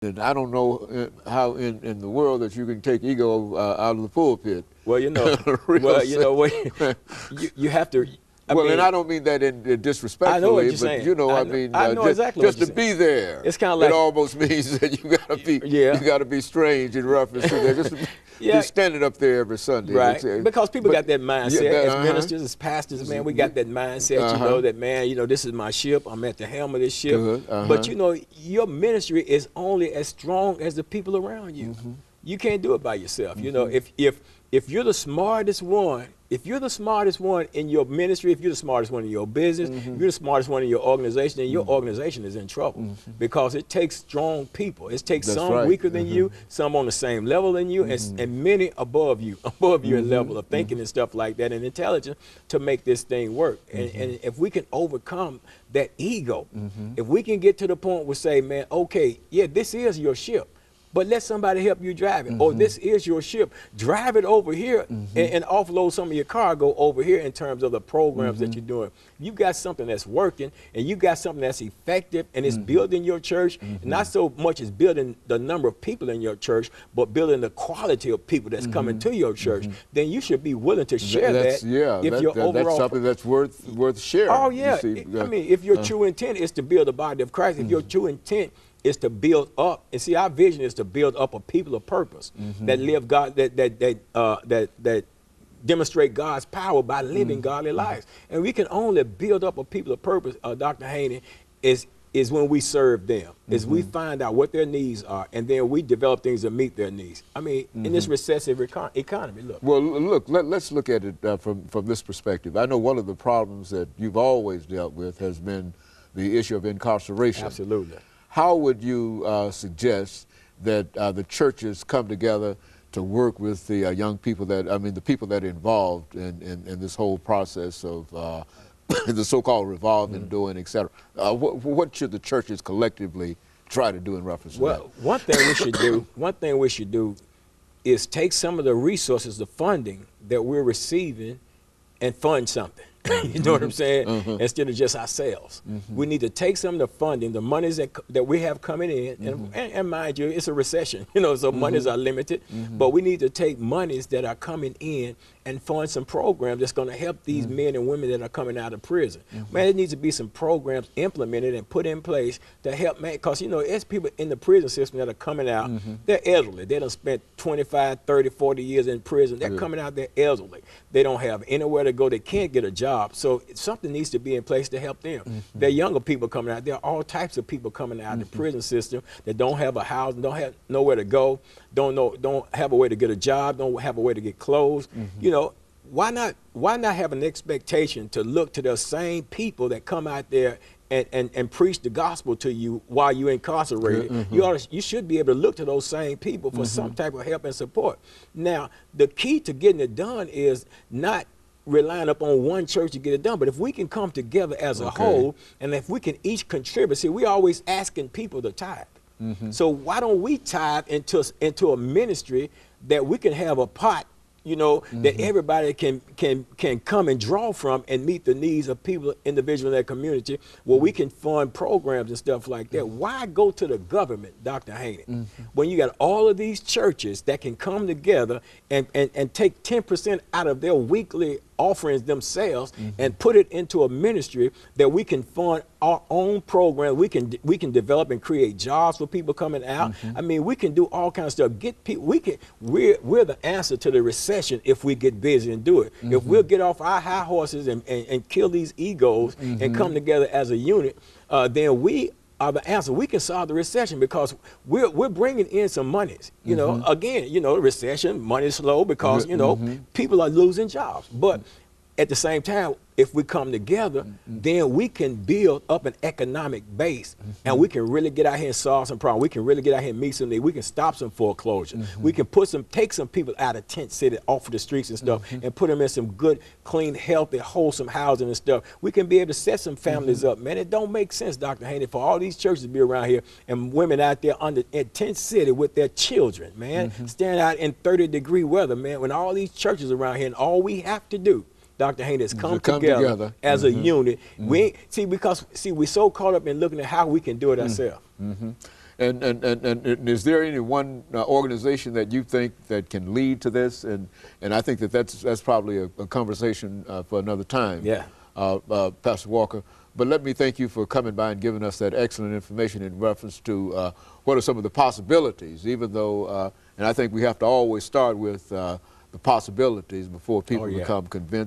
And I don't know how in the world that you can take ego out of the pulpit. Well, you know, you have to. I well, mean, and I don't mean that in disrespectfully, I know what you're but saying. you know, I mean, I know exactly just what to you're be there. It's kind of like it almost means that you gotta be, you gotta be strange in reference to that. Just to be standing up there every Sunday, right? Because people got that mindset as ministers, as pastors. Man, we got that mindset. You know that, man. You know, this is my ship. I'm at the helm of this ship. But you know, your ministry is only as strong as the people around you. You can't do it by yourself. You know, if you're the smartest one, if you're the smartest one in your ministry, if you're the smartest one in your business, if you're the smartest one in your organization, then your organization is in trouble because it takes strong people. It takes some weaker than you, some on the same level than you, and many above you in level of thinking and stuff like that and intelligence to make this thing work. And if we can overcome that ego, if we can get to the point where say, man, okay, yeah, this is your ship, but let somebody help you drive it. Or this is your ship. Drive it over here and offload some of your cargo over here in terms of the programs that you're doing. You got something that's working and you got something that's effective and it's building your church. Not so much as building the number of people in your church, but building the quality of people that's coming to your church. Then you should be willing to share that. That's something that's worth sharing. Oh, yeah. I mean, if your true intent is to build the body of Christ, if your true intent is to build up, and see, our vision is to build up a people of purpose that live God, that demonstrate God's power by living godly lives. And we can only build up a people of purpose, Dr. Haney, is when we serve them, is we find out what their needs are, and then we develop things to meet their needs. I mean, in this recessive economy, look. Well, look, let's look at it from this perspective. I know one of the problems that you've always dealt with has been the issue of incarceration. Absolutely. How would you suggest that the churches come together to work with the young people that, I mean, the people that are involved in this whole process of the so-called revolving door, et cetera? What should the churches collectively try to do in reference to that? Well, one thing we should do is take some of the resources, the funding that we're receiving, and fund something. You know what I'm saying? Instead of just ourselves. We need to take some of the funding, the monies that we have coming in, and mind you, it's a recession, you know, so monies are limited, but we need to take monies that are coming in and fund some programs that's going to help these men and women that are coming out of prison. Man, there needs to be some programs implemented and put in place to help, man, because, you know, it's people in the prison system that are coming out, they're elderly. They done spent 25, 30, 40 years in prison. They're coming out, they're elderly. They don't have anywhere to go. They can't get a job. So something needs to be in place to help them. There are younger people coming out. There are all types of people coming out of the prison system that don't have a house, don't have nowhere to go, don't have a way to get a job, don't have a way to get clothes. You know, why not have an expectation to look to those same people that come out there and preach the gospel to you while you're incarcerated? You should be able to look to those same people for some type of help and support. Now, the key to getting it done is not relying upon one church to get it done, but if we can come together as a whole, and if we can each contribute, see, we always asking people to tithe. So why don't we tithe into a ministry that we can have a pot, you know, that everybody can come and draw from and meet the needs of people, individuals in that community, where we can fund programs and stuff like that. Why go to the government, Dr. Haney, when you got all of these churches that can come together and take 10% out of their weekly offerings themselves and put it into a ministry that we can fund our own program. We can develop and create jobs for people coming out. I mean, we can do all kinds of stuff. Get people. We're the answer to the recession if we get busy and do it. If we'll get off our high horses and kill these egos and come together as a unit, then we are the answer. We can solve the recession because we're bringing in some monies. You know, again, you know, recession, money is slow because, you know, people are losing jobs. But at the same time, if we come together, then we can build up an economic base and we can really get out here and solve some problems. We can really get out here and meet some needs. We can stop some foreclosure. We can take some people out of tent city off of the streets and stuff and put them in some good, clean, healthy, wholesome housing and stuff. We can be able to set some families up. Man, it don't make sense, Dr. Haney, for all these churches to be around here and women out there in tent city with their children, man, standing out in 30-degree weather, man, when all these churches around here, and all we have to do, Dr. Haney, has come together as a unit. We're so caught up in looking at how we can do it ourselves. And is there any one organization that you think that can lead to this? And I think that's probably a conversation for another time. Yeah. Pastor Walker. But let me thank you for coming by and giving us that excellent information in reference to what are some of the possibilities, even though, and I think we have to always start with the possibilities before people become convinced.